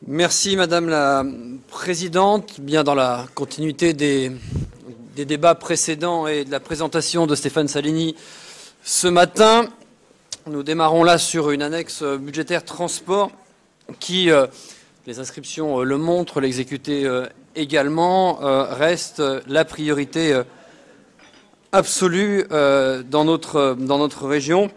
Merci Madame la Présidente. Bien dans la continuité des débats précédents et de la présentation de Stéphane Salini ce matin, nous démarrons là sur une annexe budgétaire transport qui, les inscriptions le montrent, l'exécuter également, reste la priorité absolue dans notre région.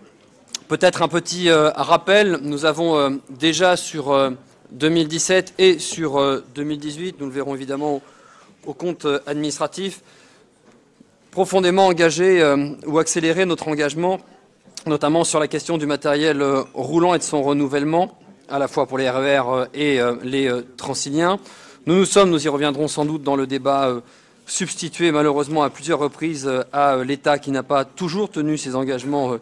Peut-être un petit rappel, nous avons déjà sur 2017 et sur 2018, nous le verrons évidemment au compte administratif, profondément engagé ou accéléré notre engagement, notamment sur la question du matériel roulant et de son renouvellement, à la fois pour les RER et les Transiliens. Nous y reviendrons sans doute dans le débat, substitué malheureusement à plusieurs reprises à l'État qui n'a pas toujours tenu ses engagements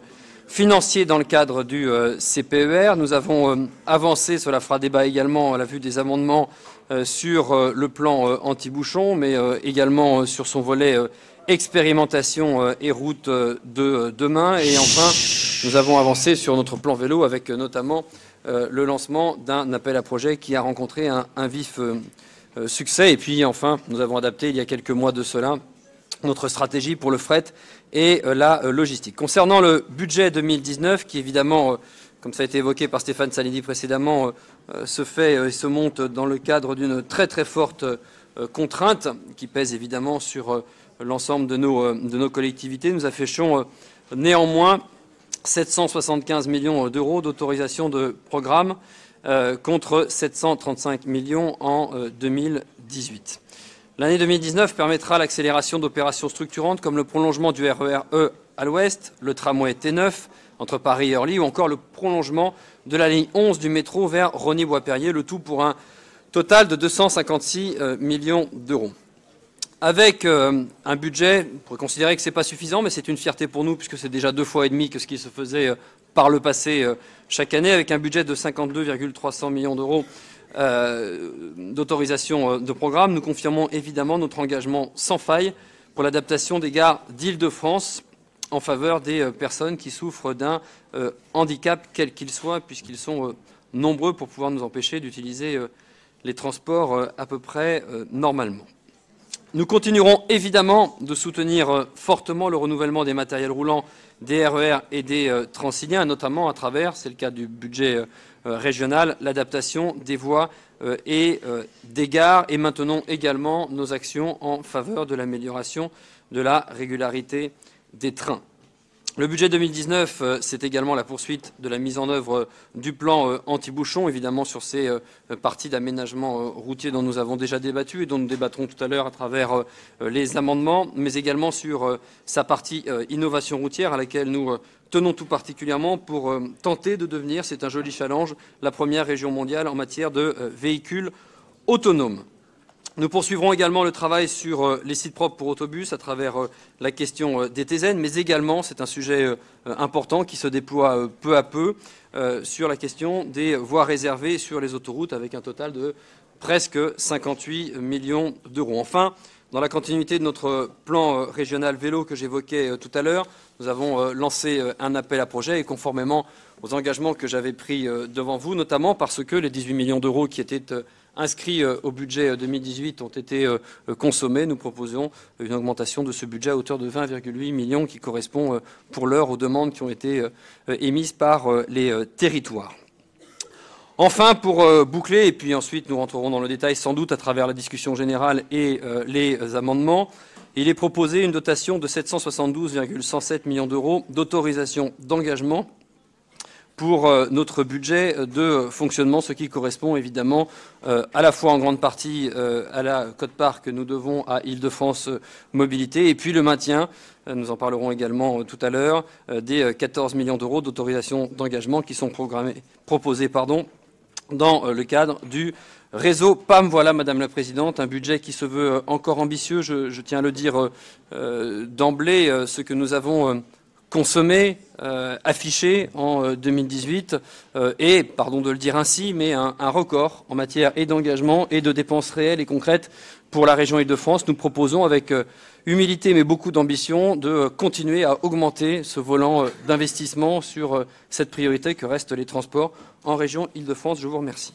financiers dans le cadre du CPER. Nous avons avancé, cela fera débat également à la vue des amendements sur le plan anti-bouchon, mais également sur son volet expérimentation et route de demain. Et enfin, nous avons avancé sur notre plan vélo avec notamment le lancement d'un appel à projet qui a rencontré un vif succès. Et puis enfin, nous avons adapté il y a quelques mois de cela notre stratégie pour le fret et la logistique. Concernant le budget 2019, qui évidemment, comme ça a été évoqué par Stéphane Salini précédemment, se fait et se monte dans le cadre d'une très très forte contrainte qui pèse évidemment sur l'ensemble de nos collectivités, nous affichons néanmoins 775 millions d'euros d'autorisation de programme contre 735 millions en 2018. L'année 2019 permettra l'accélération d'opérations structurantes comme le prolongement du RER E à l'ouest, le tramway T9 entre Paris et Orly ou encore le prolongement de la ligne 11 du métro vers Rosny-Bois-Perrier, le tout pour un total de 256 millions d'euros. Avec un budget, on pourrait considérer que ce n'est pas suffisant, mais c'est une fierté pour nous puisque c'est déjà 2,5 fois que ce qui se faisait par le passé chaque année, avec un budget de 52,300 millions d'euros d'autorisation de programme. Nous confirmons évidemment notre engagement sans faille pour l'adaptation des gares d'Île-de-France en faveur des personnes qui souffrent d'un handicap, quel qu'il soit, puisqu'ils sont nombreux pour pouvoir nous empêcher d'utiliser les transports à peu près normalement. Nous continuerons évidemment de soutenir fortement le renouvellement des matériels roulants des RER et des Transiliens, notamment à travers, c'est le cas du budget régional, l'adaptation des voies et des gares, et maintenons également nos actions en faveur de l'amélioration de la régularité des trains. Le budget 2019, c'est également la poursuite de la mise en œuvre du plan anti-bouchon, évidemment sur ces parties d'aménagement routier dont nous avons déjà débattu et dont nous débattrons tout à l'heure à travers les amendements, mais également sur sa partie innovation routière à laquelle nous tenons tout particulièrement pour tenter de devenir, c'est un joli challenge, la première région mondiale en matière de véhicules autonomes. Nous poursuivrons également le travail sur les sites propres pour autobus à travers la question des TZN, mais également, c'est un sujet important qui se déploie peu à peu, sur la question des voies réservées sur les autoroutes avec un total de presque 58 millions d'euros. Enfin, dans la continuité de notre plan régional vélo que j'évoquais tout à l'heure, nous avons lancé un appel à projet et conformément aux engagements que j'avais pris devant vous, notamment parce que les 18 millions d'euros qui étaient inscrits au budget 2018 ont été consommés. Nous proposons une augmentation de ce budget à hauteur de 20,8 millions qui correspond pour l'heure aux demandes qui ont été émises par les territoires. Enfin, pour boucler, et puis ensuite nous rentrerons dans le détail sans doute à travers la discussion générale et les amendements, il est proposé une dotation de 772,107 millions d'euros d'autorisation d'engagement pour notre budget de fonctionnement, ce qui correspond évidemment à la fois en grande partie à la quote-part que nous devons à Île-de-France Mobilité, et puis le maintien, nous en parlerons également tout à l'heure, des 14 millions d'euros d'autorisation d'engagement qui sont proposés dans le cadre du réseau PAM. Voilà, Madame la Présidente, un budget qui se veut encore ambitieux. Je tiens à le dire d'emblée, ce que nous avons consommé, affiché en 2018 et, pardon de le dire ainsi, mais un record en matière et d'engagement et de dépenses réelles et concrètes pour la région Île-de-France. Nous proposons avec humilité mais beaucoup d'ambition de continuer à augmenter ce volant d'investissement sur cette priorité que restent les transports en région Île-de-France. Je vous remercie.